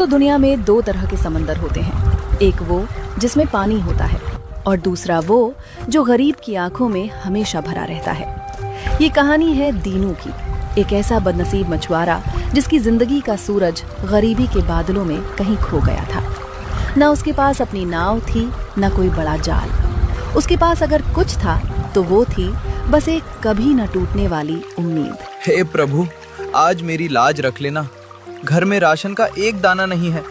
तो दुनिया में दो तरह के समंदर होते हैं, एक वो जिसमें पानी होता है और दूसरा वो जो गरीब की आंखों में हमेशा भरा रहता है। ये कहानी है दीनू की, एक ऐसा बदनसीब मछुआरा जिसकी जिंदगी का सूरज गरीबी के बादलों में कहीं खो गया था। न उसके पास अपनी नाव थी, न कोई बड़ा जाल। उसके पास अगर कुछ था तो वो थी बस एक कभी न टूटने वाली उम्मीद। हे प्रभु, आज मेरी लाज रख लेना। घर में राशन का एक दाना नहीं है।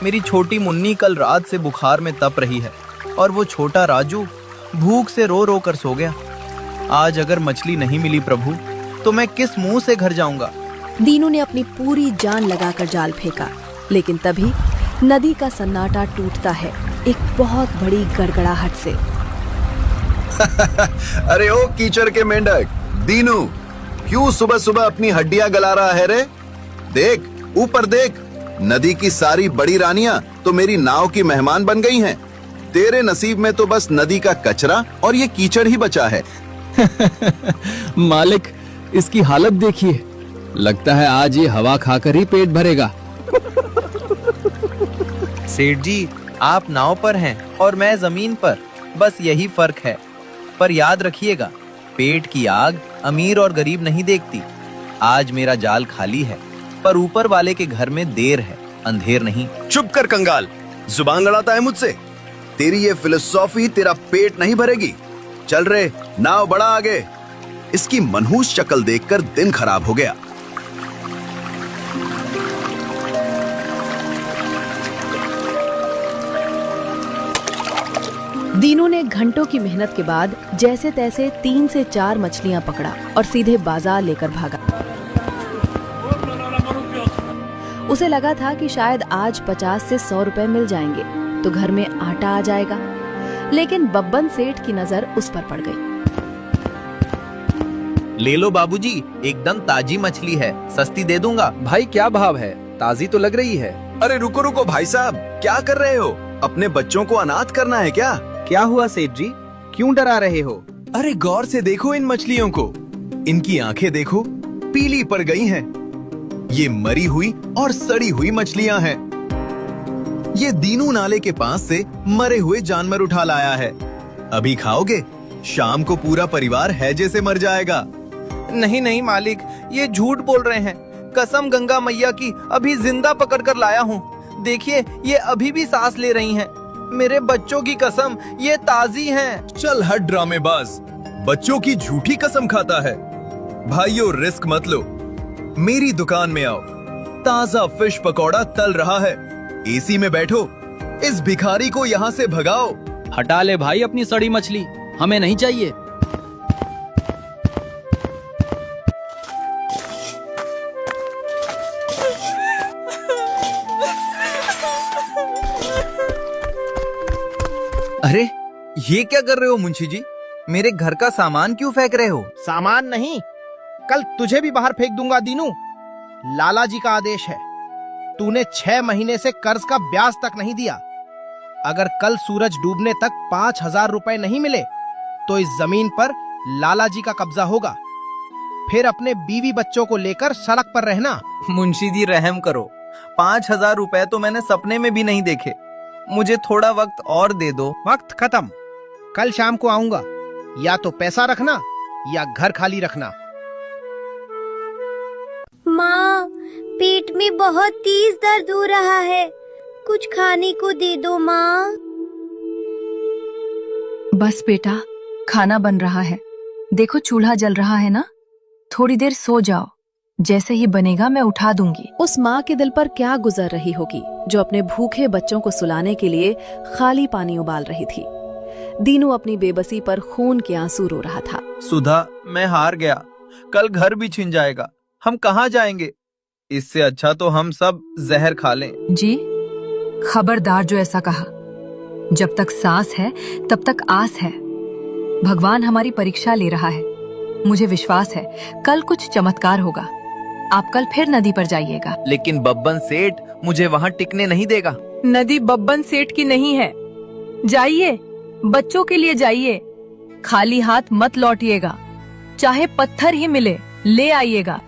मेरी छोटी मुन्नी कल रात से बुखार में तप रही है और वो छोटा राजू भूख से रो रो कर सो गया। आज अगर मछली नहीं मिली प्रभु, तो मैं किस मुंह से घर जाऊंगा। दीनू ने अपनी पूरी जान लगाकर जाल फेंका, लेकिन तभी नदी का सन्नाटा टूटता है एक बहुत बड़ी गड़गड़ाहट से। अरे ओ कीचड़ के मेंढक, दीनू क्यों सुबह सुबह अपनी हड्डियां गला रहा है रे? देख, ऊपर देख, नदी की सारी बड़ी रानियां तो मेरी नाव की मेहमान बन गई हैं। तेरे नसीब में तो बस नदी का कचरा और ये कीचड़ ही बचा है। मालिक, इसकी हालत देखिए। लगता है आज ये हवा खाकर ही पेट भरेगा। सेठ जी, आप नाव पर हैं और मैं जमीन पर, बस यही फर्क है। पर याद रखिएगा, पेट की आग अमीर और गरीब नहीं देखती। आज मेरा जाल खाली है, पर ऊपर वाले के घर में देर है, अंधेर नहीं। चुप कर कंगाल, जुबान लड़ाता है मुझसे। तेरी ये फिलोसॉफी तेरा पेट नहीं भरेगी। चल रे, नाव बढ़ा आगे। इसकी मनहूस शक्ल देखकर दिन खराब हो गया। दीनू ने घंटों की मेहनत के बाद जैसे तैसे 3 से 4 मछलियां पकड़ा और सीधे बाजार लेकर भागा। उसे लगा था कि शायद आज 50 से 100 रुपए मिल जाएंगे तो घर में आटा आ जाएगा, लेकिन बब्बन सेठ की नजर उस पर पड़ गई। ले लो बाबूजी, एकदम ताजी मछली है, सस्ती दे दूंगा। भाई क्या भाव है? ताजी तो लग रही है। अरे रुको रुको भाई साहब, क्या कर रहे हो? अपने बच्चों को अनाथ करना है क्या? क्या हुआ सेठ जी, क्यों डरा रहे हो? अरे गौर से देखो इन मछलियों को। इनकी आंखें देखो, पीली पड़ गई हैं। ये मरी हुई और सड़ी हुई मछलियां हैं। ये दीनू नाले के पास से मरे हुए जानवर उठा लाया है। अभी खाओगे, शाम को पूरा परिवार हैजे से मर जाएगा। नहीं नहीं मालिक, ये झूठ बोल रहे हैं। कसम गंगा मैया की, अभी जिंदा पकड़ कर लाया हूँ। देखिए, ये अभी भी सांस ले रही हैं। मेरे बच्चों की कसम, ये ताजी हैं। चल हट ड्रामेबाज, बच्चों की झूठी कसम खाता है। भाइयों, रिस्क मत लो, मेरी दुकान में आओ। ताजा फिश पकौड़ा तल रहा है। एसी में बैठो, इस भिखारी को यहाँ से भगाओ। हटा ले भाई अपनी सड़ी मछली, हमें नहीं चाहिए। अरे ये क्या कर रहे हो मुंशी जी? मेरे घर का सामान क्यों फेंक रहे हो? सामान नहीं, कल तुझे भी बाहर फेंक दूंगा दीनू। लाला जी का आदेश है। तूने 6 महीने से कर्ज का ब्याज तक नहीं दिया। अगर कल सूरज डूबने तक 5000 रुपए नहीं मिले तो इस जमीन पर लाला जी का कब्जा होगा। फिर अपने बीवी बच्चों को लेकर सड़क पर रहना। मुंशी जी रहम करो, 5000 रुपए तो मैंने सपने में भी नहीं देखे। मुझे थोड़ा वक्त और दे दो। वक्त खत्म, कल शाम को आऊंगा। या तो पैसा रखना या घर खाली रखना। माँ, पेट में बहुत तेज दर्द हो रहा है, कुछ खाने को दे दो माँ। बस बेटा, खाना बन रहा है। देखो चूल्हा जल रहा है ना, थोड़ी देर सो जाओ, जैसे ही बनेगा मैं उठा दूंगी। उस माँ के दिल पर क्या गुजर रही होगी जो अपने भूखे बच्चों को सुलाने के लिए खाली पानी उबाल रही थी। दीनू अपनी बेबसी पर खून के आंसू रो रहा था। सुधा, मैं हार गया। कल घर भी छिन जाएगा, हम कहाँ जाएंगे? इससे अच्छा तो हम सब जहर खा लें। जी, खबरदार जो ऐसा कहा। जब तक सांस है तब तक आस है। भगवान हमारी परीक्षा ले रहा है। मुझे विश्वास है कल कुछ चमत्कार होगा। आप कल फिर नदी पर जाइएगा। लेकिन बब्बन सेठ मुझे वहाँ टिकने नहीं देगा। नदी बब्बन सेठ की नहीं है। जाइए, बच्चों के लिए जाइए। खाली हाथ मत लौटिएगा, चाहे पत्थर ही मिले ले आइएगा।